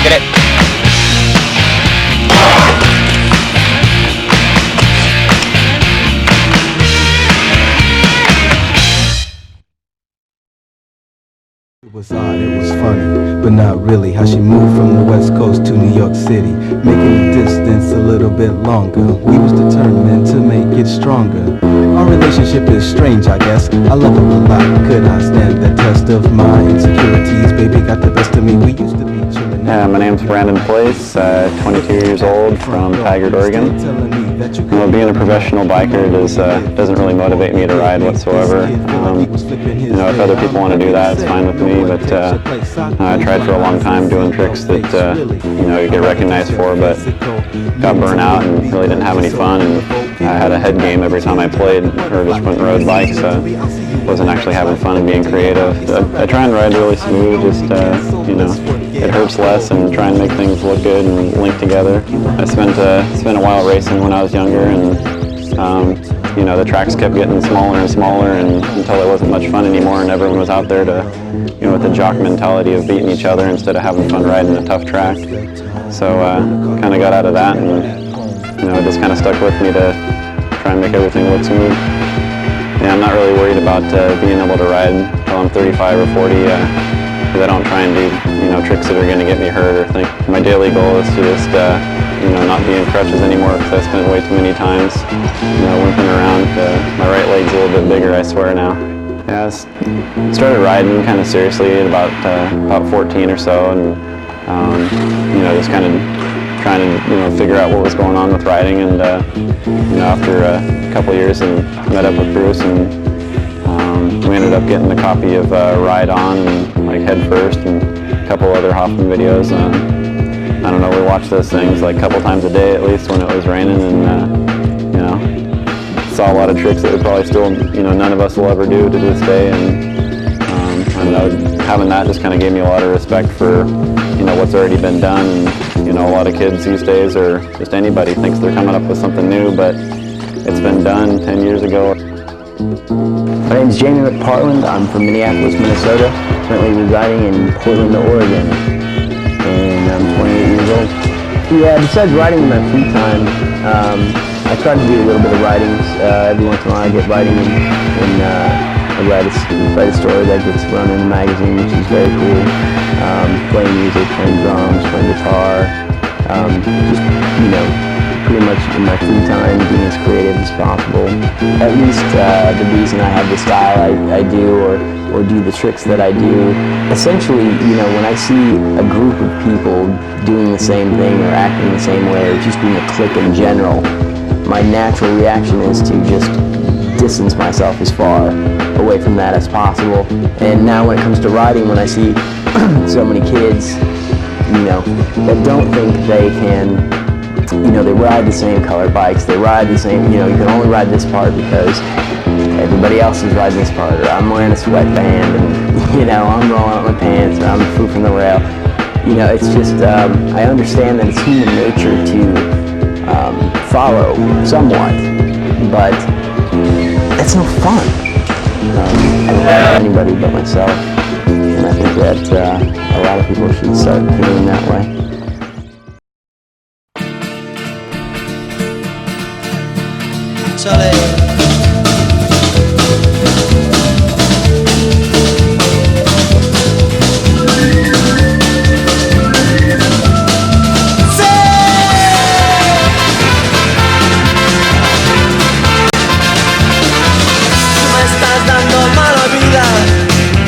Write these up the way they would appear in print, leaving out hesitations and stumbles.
Get it. It was odd, it was funny, but not really. How she moved from the West Coast to New York City, making the distance a little bit longer. We was determined to make it stronger. Our relationship is strange, I guess. I love her a lot. Could I stand the test of my insecurities? Baby got the best of me. We used to be chilling. Yeah, my name's Brandon Place, 22 years old, from Tigard, Oregon. Being a professional biker doesn't really motivate me to ride whatsoever. If other people want to do that, it's fine with me, but I tried for a long time doing tricks that you get recognized for, but got burnt out and really didn't have any fun, and I had a head game every time I played or just went and rode bikes, so wasn't actually having fun and being creative. I try and ride really smooth, just it hurts less, and try and make things look good and link together. I spent a while racing when I was younger, and the tracks kept getting smaller and smaller, and until it wasn't much fun anymore, and everyone was out there to, with the jock mentality of beating each other instead of having fun riding a tough track. So kind of got out of that, and it just kind of stuck with me to try and make everything look smooth. Yeah, I'm not really worried about being able to ride until I'm 35 or 40. Because I don't try and do tricks that are going to get me hurt or think. My daily goal is to just not be in crutches anymore, because I spent way too many times limping around. My right leg's a little bit bigger, I swear now. Yeah, I started riding kind of seriously at about 14 or so, and just kind of trying to figure out what was going on with riding, and after a couple years and met up with Bruce, and we ended up getting a copy of Ride On and like Head First and a couple other Hoffman videos. I don't know, we watched those things like a couple times a day at least when it was raining, and saw a lot of tricks that we probably still none of us will ever do to this day, and I don't know, having that just kind of gave me a lot of respect for what's already been done. And, a lot of kids these days, or just anybody, thinks they're coming up with something new, but it's been done 10 years ago. My name is Jamie McParland. I'm from Minneapolis, Minnesota, currently residing in Portland, Oregon, and I'm 28 years old. Yeah, besides riding in my free time, I try to do a little bit of riding. Every once in a while I get riding in I write a story that gets run in a magazine, which is very cool. Playing music, playing drums, playing guitar, just, pretty much in my free time being as creative as possible. At least the reason I have the style I do, or do the tricks that I do, essentially, when I see a group of people doing the same thing or acting the same way, or just being a clique in general, my natural reaction is to just distance myself as far away from that as possible. And now when it comes to riding, when I see so many kids, that don't think they can, they ride the same color bikes, they ride the same, you can only ride this part because everybody else is riding this part, or I'm wearing a sweatband, and, I'm rolling up my pants, or I'm foofing the rail. It's just, I understand that it's human nature to follow somewhat, but that's no fun. I don't like anybody but myself, and I think that a lot of people should start feeling that way.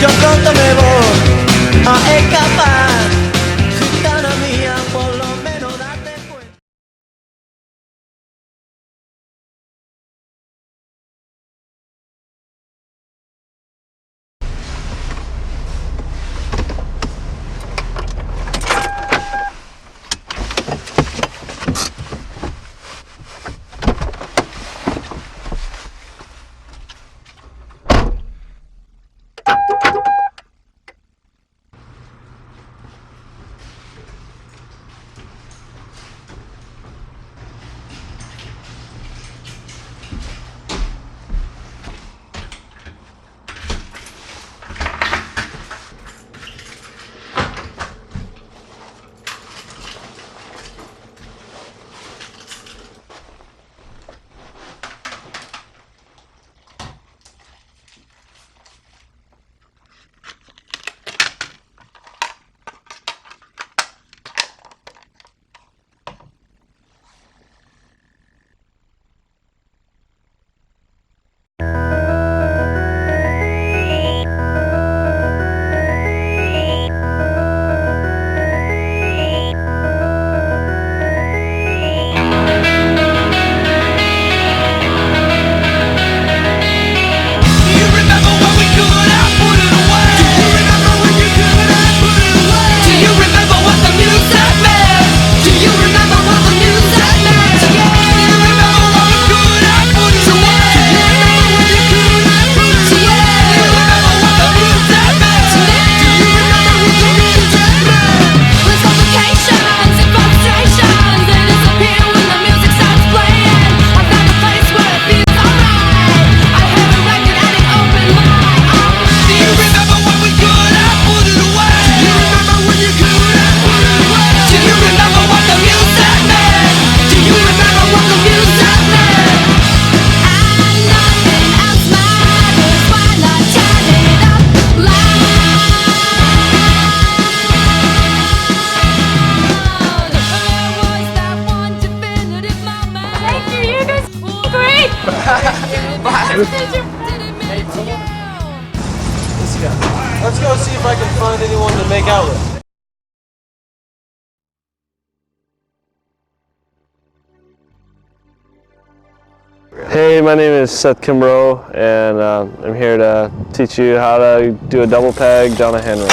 Yo pronto me voy a escapar gitana. Let's go see if I can find anyone to make out with. Hey, my name is Seth Kimbrough, and I'm here to teach you how to do a double peg down a handrail.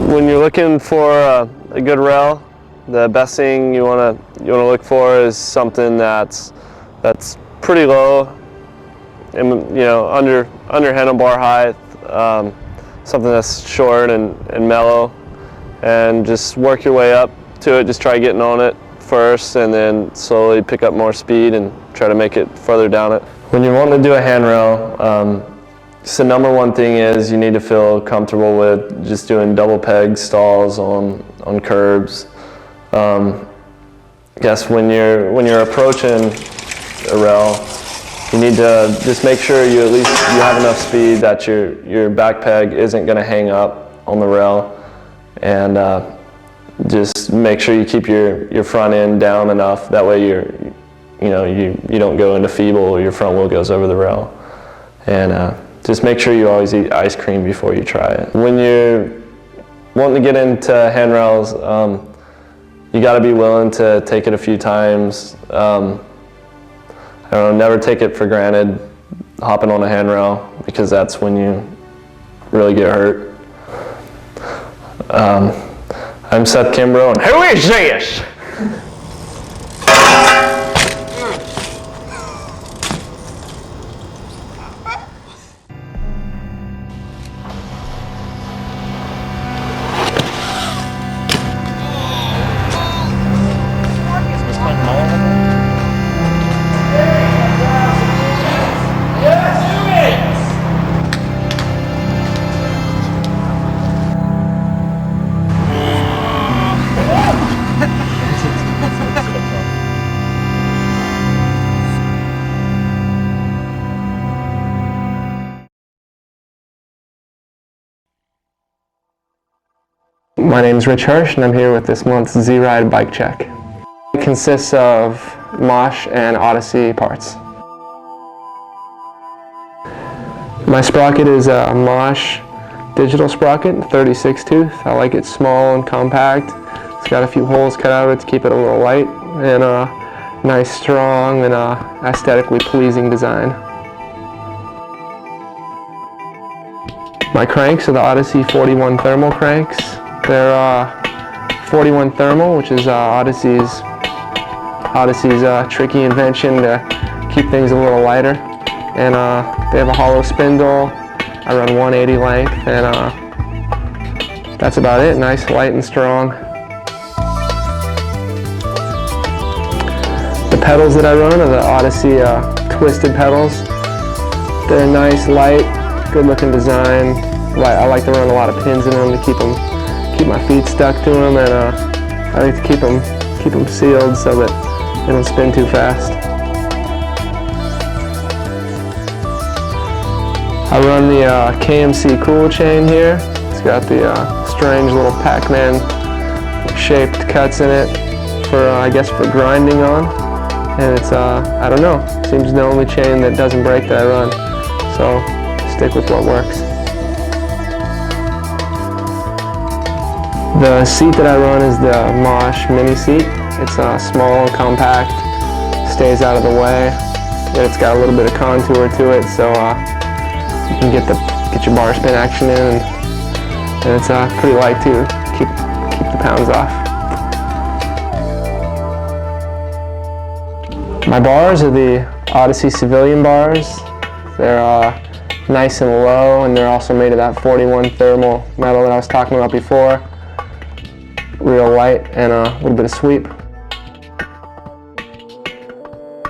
When you're looking for a good rail, the best thing you wanna look for is something that's pretty low, and under handlebar height, something that's short and mellow, and just work your way up to it. Just try getting on it first, and then slowly pick up more speed and try to make it further down it. When you're wanting to do a handrail, so the number one thing is you need to feel comfortable with just doing double peg stalls on curbs. I guess when you're approaching a rail, you need to just make sure you have enough speed that your back peg isn't going to hang up on the rail, and just make sure you keep your front end down enough. That way you don't go into feeble or your front wheel goes over the rail. And just make sure you always eat ice cream before you try it. When you're wanting to get into handrails, you got to be willing to take it a few times. Never take it for granted hopping on a handrail, because that's when you really get hurt. I'm Seth Kimbrough, and who is this? My name is Hirsch, and I'm here with this month's Zride bike check. It consists of Mosh and Odyssey parts. My sprocket is a Mosh digital sprocket, 36 tooth. I like it small and compact. It's got a few holes cut out of it to keep it a little light, and a nice, strong, and aesthetically pleasing design. My cranks are the Odyssey 41 thermal cranks. They're 41 thermal, which is Odyssey's tricky invention to keep things a little lighter. And they have a hollow spindle. I run 180 length, and that's about it. Nice, light, and strong. The pedals that I run are the Odyssey twisted pedals. They're nice, light, good-looking design. I like to run a lot of pins in them to keep my feet stuck to them, and I like to keep them sealed so that they don't spin too fast. I run the KMC Cool Chain here. It's got the strange little Pac-Man shaped cuts in it for I guess for grinding on, and it's I don't know, seems the only chain that doesn't break that I run, so stick with what works. The seat that I run is the Mosh mini seat. It's small and compact, stays out of the way, and it's got a little bit of contour to it, so you can get your bar spin action in, and it's pretty light too. Keep the pounds off. My bars are the Odyssey Civilian bars. They're nice and low, and they're also made of that 41 thermal metal that I was talking about before. Real light and a little bit of sweep.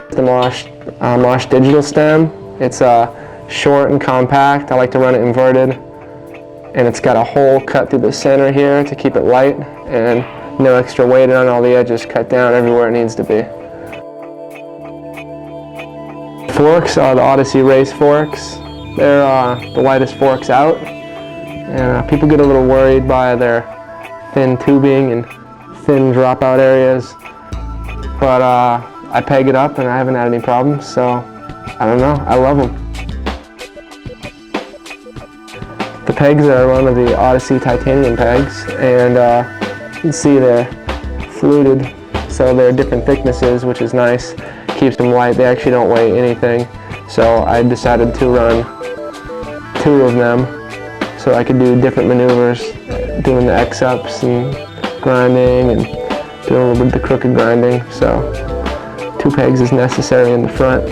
The Mosh digital stem. It's short and compact. I like to run it inverted, and it's got a hole cut through the center here to keep it light, and no extra weight on all the edges, cut down everywhere it needs to be. Forks are the Odyssey race forks. They're the lightest forks out, and people get a little worried by their thin tubing and thin dropout areas, but I peg it up and I haven't had any problems, so I don't know, I love them. The pegs are one of the Odyssey titanium pegs, and you can see they're fluted, so they're different thicknesses, which is nice. Keeps them light. They actually don't weigh anything, so I decided to run 2 of them so I could do different maneuvers, doing the X-ups and grinding and doing a little bit of the crooked grinding. So 2 pegs is necessary in the front.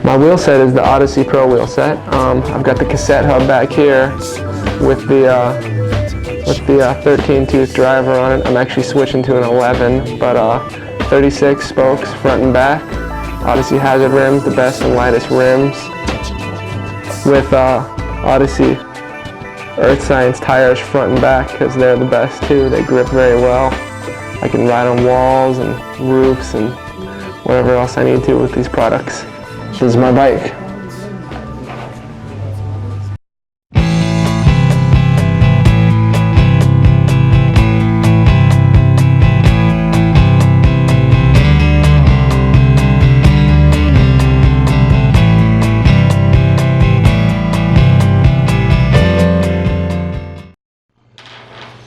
My wheel set is the Odyssey Pro wheel set. I've got the cassette hub back here with the 13 tooth driver on it. I'm actually switching to an 11, but 36 spokes front and back. Odyssey Hazard rims, the best and lightest rims. With Odyssey Earth Science tires front and back, because they're the best too. They grip very well. I can ride on walls and roofs and whatever else I need to with these products. This is my bike.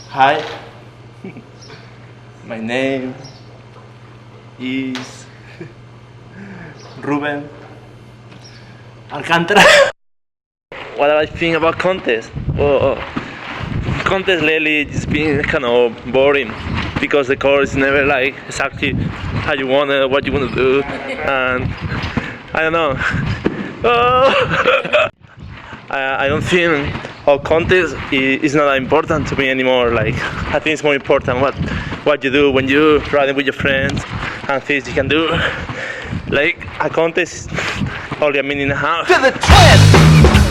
Hi, my name is Ruben Alcantara. What do I think about contest? Contest lately has been kind of boring because the course is never like exactly how you want it, what you want to do, and I don't know. I don't think our contest is not that important to me anymore. Like, I think it's more important what you do when you're riding with your friends and things you can do. Like, a contest is only a minute and a half. To the twist,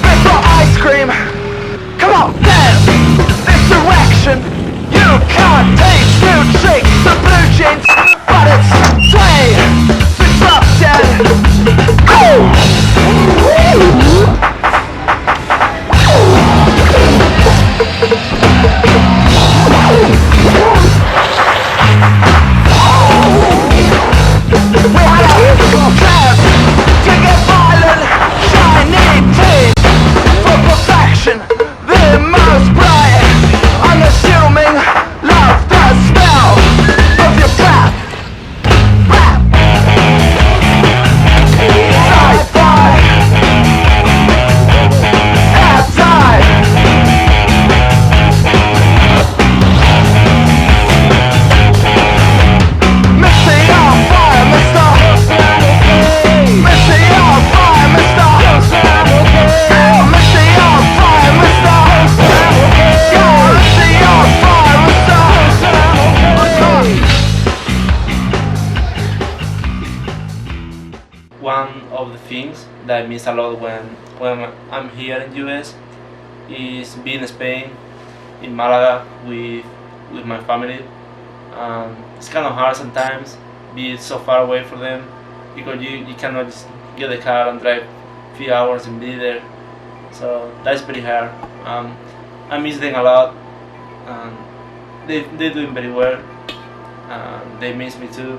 before ice cream. Come on, dance this direction. You can't taste new tricks of blue jeans, but it's sway disrupted. One of the things that I miss a lot when I'm here in US is being in Spain, in Malaga with my family. It's kind of hard sometimes, be so far away from them, because you cannot just get the car and drive a few hours and be there. So that's pretty hard. I miss them a lot. They're doing very well. They miss me too.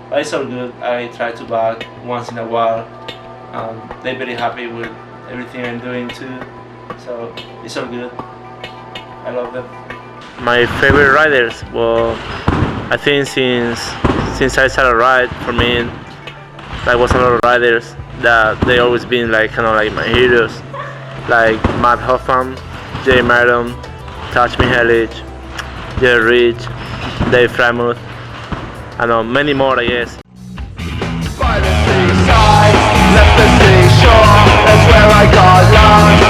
But it's all good. I try to back once in a while. They're very happy with everything I'm doing too. So it's all good. I love them. My favorite riders, well, I think since I started ride, for me, there was a lot of riders that they always been like kind of like my heroes, like Matt Hoffman, Jay Madden, Touch Me Hellich, Jerry Rich, Dave Frymuth, I know many more, I guess. By the seaside, left the seashore, that's where I got lost.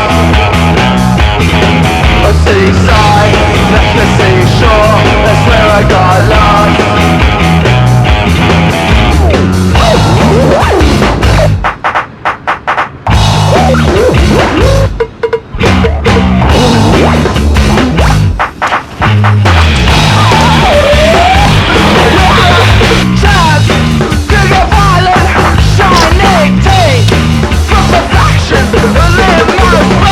A seaside, left the seashore, that's where I got lost. Violent, shining teeth, from perfection, live most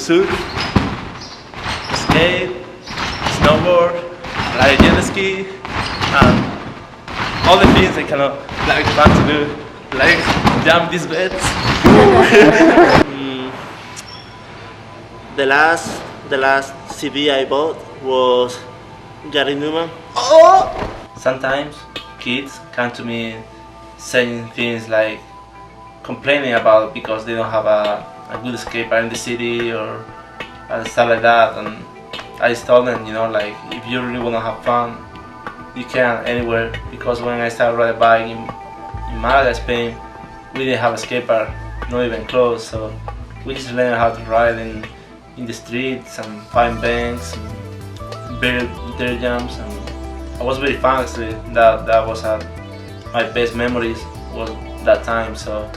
surf, skate, snowboard, ride jet ski, and all the things I cannot like fun to do, like jump these beds. The last CD I bought was Gary Newman. Sometimes kids come to me saying things like complaining about because they don't have a good skate park in the city or stuff like that, and I just told them, you know, like if you really want to have fun, you can anywhere, because when I started riding a bike in Malaga, Spain, we didn't have a skate park, not even close, so we just learned how to ride in the streets and find banks and build dirt jumps, and it was very fun actually. That was my best memories was that time. So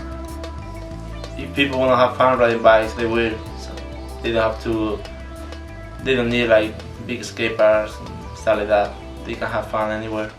if people want to have fun riding bikes, they will. So they don't need like big skate parks and stuff like that. They can have fun anywhere.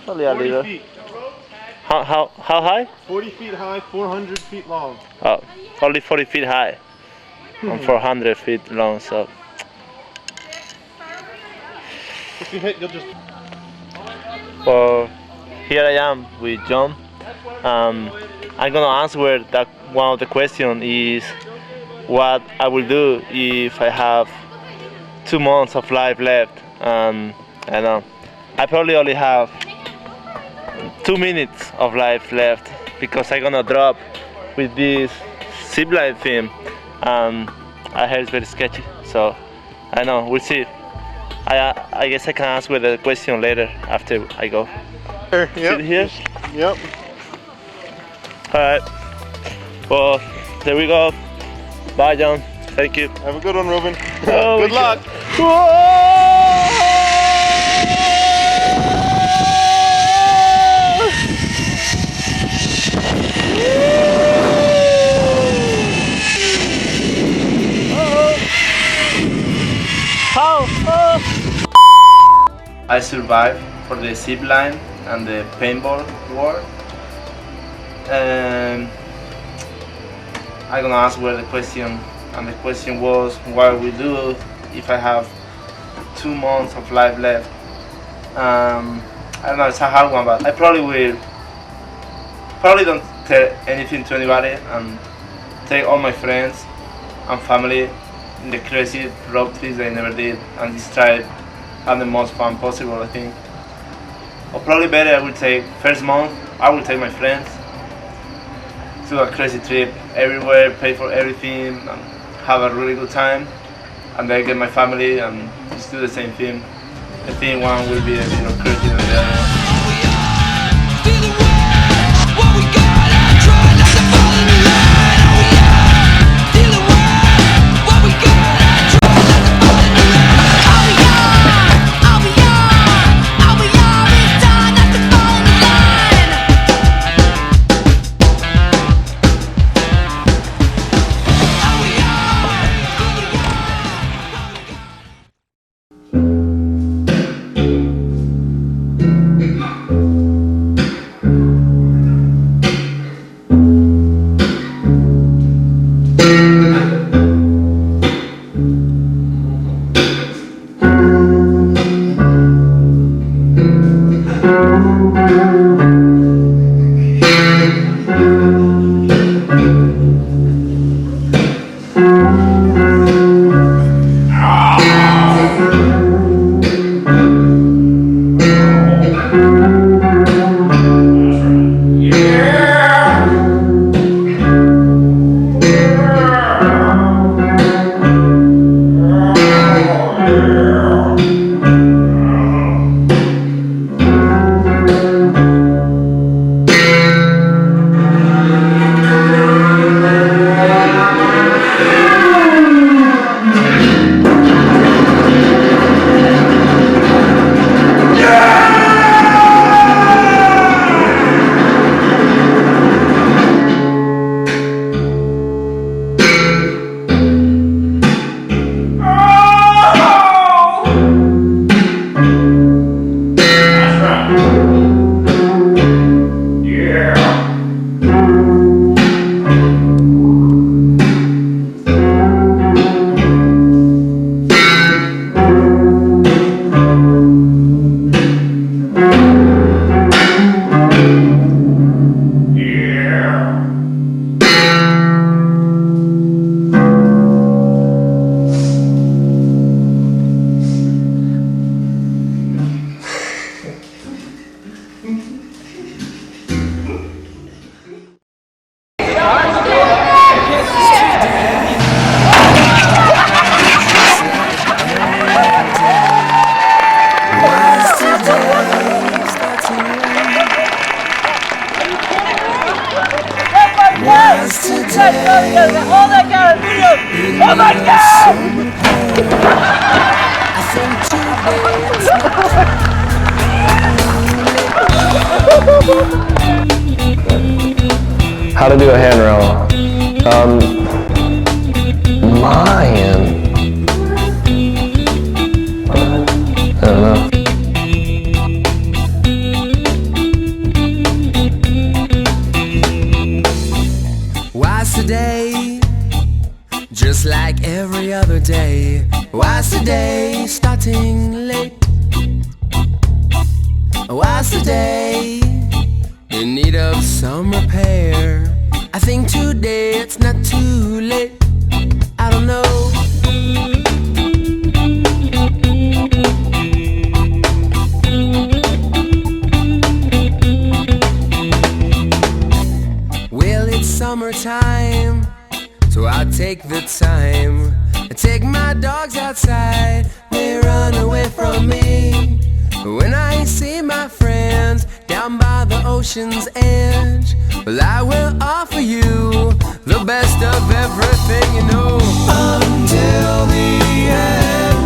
Only a little. How high? 40 feet high, 400 feet long. Oh, only 40 feet high and 400 feet long. So If you hit, you'll just... well, here I am with John. I'm gonna answer that one of the questions is what I will do if I have 2 months of life left. I know I probably only have 2 minutes of life left because I'm gonna drop with this zipline thing. I heard it's very sketchy, so I know, we'll see. I guess I can answer the question later after I go. Yep. Sit here? Yep. Alright. Well, there we go. Bye, John. Thank you. Have a good one, Ruben. Oh, Good luck. I survived for the zip line and the paintball war. I'm gonna answer the question, and the question was what we do if I have 2 months of life left. I don't know, it's a hard one, but I probably don't tell anything to anybody and take all my friends and family in the crazy road trips I never did and just try have the most fun possible, I think. Or probably better, I will take first month, I will take my friends to a crazy trip everywhere, pay for everything and have a really good time, and then get my family and just do the same thing. I think one will be a bit crazy than the other. today. Oh my God! Oh my God! I think today it's not How to do a handrail. Man. I don't know. Why's today just like every other day? Why's today starting late? Why's today in need of some repair? I think today it's not too late. I don't know. Well, it's summertime, so I'll take the time. I take my dogs outside, they run away from me. When I see my friends down by the ocean's edge, well, I will offer you the best of everything, you know. Until the end,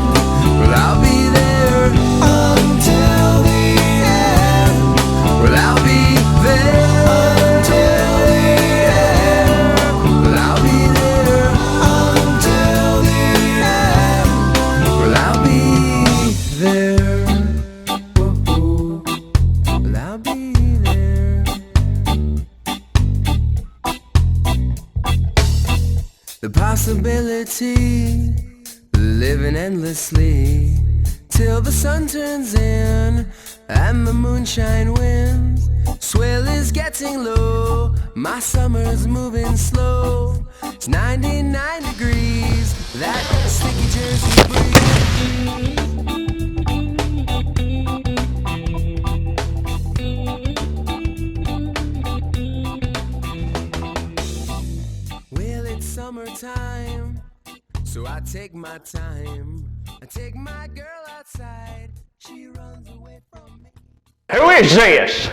well, I'll be there. Until the end, well, I'll be there. Until the end, well, I'll be there. Until the end, well, I'll be there. Well, I'll be there. The possibility, living endlessly till the sun turns in and the moonshine wins. Swell is getting low, my summer's moving slow. It's 99 degrees, that sticky Jersey breeze. Well, it's summertime, so I take my time. I take my girl outside, she runs away from me. Who is this?